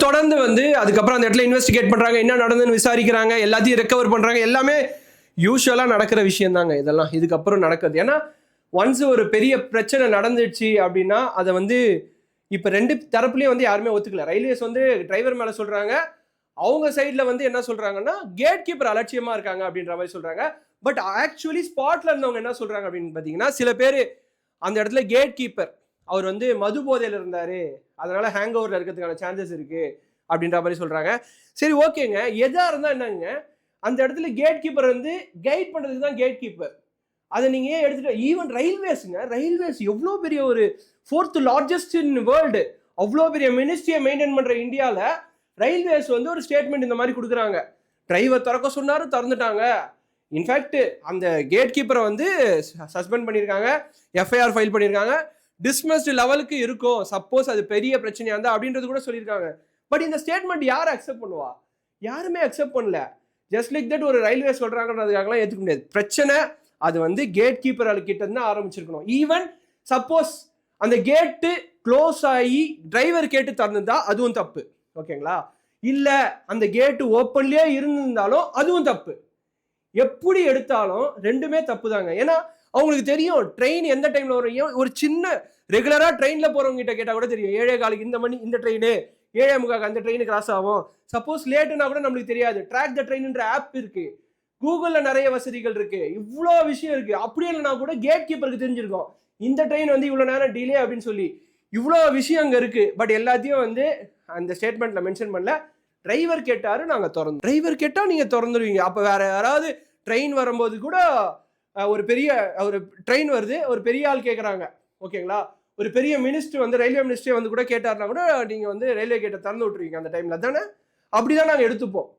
தொடர்ந்து வந்து அதுக்கப்புறம் அந்த இடத்துல இன்வெஸ்டிகேட் பண்றாங்க, என்ன நடந்ததுன்னு விசாரிக்கிறாங்க, எல்லாத்தையும் ரெக்கவர் பண்றாங்க. எல்லாமே யூசுவலா நடக்கிற விஷயம் தாங்க இதெல்லாம். இதுக்கப்புறம் நடக்குது. ஏன்னா ஒன்ஸ் ஒரு பெரிய பிரச்சனை நடந்துச்சு அப்படின்னா அதை வந்து இப்ப 2 தரப்புலயும் வந்து யாருமே ஒத்துக்கல. ரயில்வேஸ் வந்து டிரைவர் மேல சொல்றாங்க. அவங்க சைடுல வந்து என்ன சொல்றாங்கன்னா, கேட் கீப்பர் அலட்சியமா இருக்காங்க அப்படின்ற மாதிரி சொல்றாங்க. பட் ஆக்சுவலி ஸ்பாட்ல இருந்தவங்க என்ன சொல்றாங்க அப்படின்னு பாத்தீங்கன்னா, சில பேர் அந்த இடத்துல கேட் கீப்பர் அவர் வந்து மது போதையில இருந்தாரு, அதனால ஹேங் ஓவர்ல இருக்கிறதுக்கான சான்சஸ் இருக்கு அப்படின்ற மாதிரி சொல்றாங்க. சரி ஓகேங்க, எதா இருந்தா என்னங்க, அந்த இடத்துல கேட் கீப்பர் வந்து கைட் பண்றதுக்கு தான் கேட் கீப்பர். அதை நீங்க ஏன் எடுத்துட்டு ஈவன் ரயில்வேஸ்ங்க, ரயில்வேஸ் எவ்வளோ பெரிய ஒரு 4th லார்ஜஸ்ட் இன் வேர்ல்டு, அவ்வளோ பெரிய மினிஸ்ட்ரியை மெயின்டைன் பண்ற இந்தியால ரயில்வேஸ் வந்து ஒரு ஸ்டேட்மெண்ட் இந்த மாதிரி கொடுக்குறாங்க. டிரைவர் திறக்க சொன்னாரு, திறந்துட்டாங்க. இன்ஃபேக்ட் அந்த கேட் கீப்பரை வந்து சஸ்பெண்ட் பண்ணியிருக்காங்க, எஃப்ஐஆர் ஃபைல் பண்ணியிருக்காங்க, டிஸ்மிஸ்டு லெவலுக்கு இருக்கும் சப்போஸ் அது பெரிய பிரச்சனையா இருந்தா அப்படின்றது கூட சொல்லியிருக்காங்க. பட் இந்த ஸ்டேட்மெண்ட் யார் அக்செப்ட் பண்ணுவா? யாருமே அக்செப்ட் பண்ணல. ஜஸ்ட் லைக் தட் ஒரு ரயில்வே சொல்றாங்கன்றதுக்காகலாம் ஏற்றுக்க முடியாது. பிரச்சனை அது வந்து கேட் கீப்பர் கிட்ட இருந்து ஆரம்பிச்சிருக்கணும். ஈவன் சப்போஸ் அந்த கேட்டு க்ளோஸ் ஆகி டிரைவர் கேட்டு திறந்துருந்தா அதுவும் தப்பு. ஓகேங்களா? இல்ல அந்த கேட்டு ஓப்பன்லயே இருந்திருந்தாலும் அதுவும் தப்பு. எப்படி எடுத்தாலும் ரெண்டுமே தப்பு தாங்க. ஏன்னா அவங்களுக்கு தெரியும் ட்ரெயின் எந்த டைம்ல வரும். ஒரு சின்ன ரெகுலரா ட்ரெயின்ல போறவங்க கிட்ட கேட்டா கூட தெரியும், 7:15 இந்த மணி இந்த ட்ரெயின், 7:45 அந்த ட்ரெயின் கிராஸ் ஆகும். சப்போஸ் லேட்டுனா கூட நம்மளுக்கு தெரியாது. ட்ராக் த ட்ரெயின்ன்ற ஆப் இருக்கு, கூகுள்ல நிறைய வசதிகள் இருக்கு, இவ்வளோ விஷயம் இருக்கு. அப்படி இல்லைனா கூட கேட் கீப்பருக்கு தெரிஞ்சிருக்கும் இந்த ட்ரெயின் வந்து இவ்வளோ நேரம் டிலே அப்படின்னு சொல்லி. இவ்வளோ விஷயம் அங்கே இருக்கு. பட் எல்லாத்தையும் வந்து அந்த ஸ்டேட்மெண்ட்ல மென்ஷன் பண்ணல. டிரைவர் கேட்டாரு, நாங்க திறந்தோம். டிரைவர் கேட்டா நீங்க திறந்துருவீங்க. அப்ப வேற யாராவது ட்ரெயின் வரும்போது கூட ஒரு பெரிய ஒரு ட்ரெயின் வருது, ஒரு பெரிய ஆள் கேட்குறாங்க, ஓகேங்களா? ஒரு பெரிய மினிஸ்டர் வந்து ரயில்வே மினிஸ்டரே வந்து கூட கேட்டாருன்னா கூட நீங்க வந்து ரயில்வே கேட்டை திறந்து விட்டுருவீங்க அந்த டைம்ல தானே? அப்படிதான் நாங்க எடுத்துப்போம்.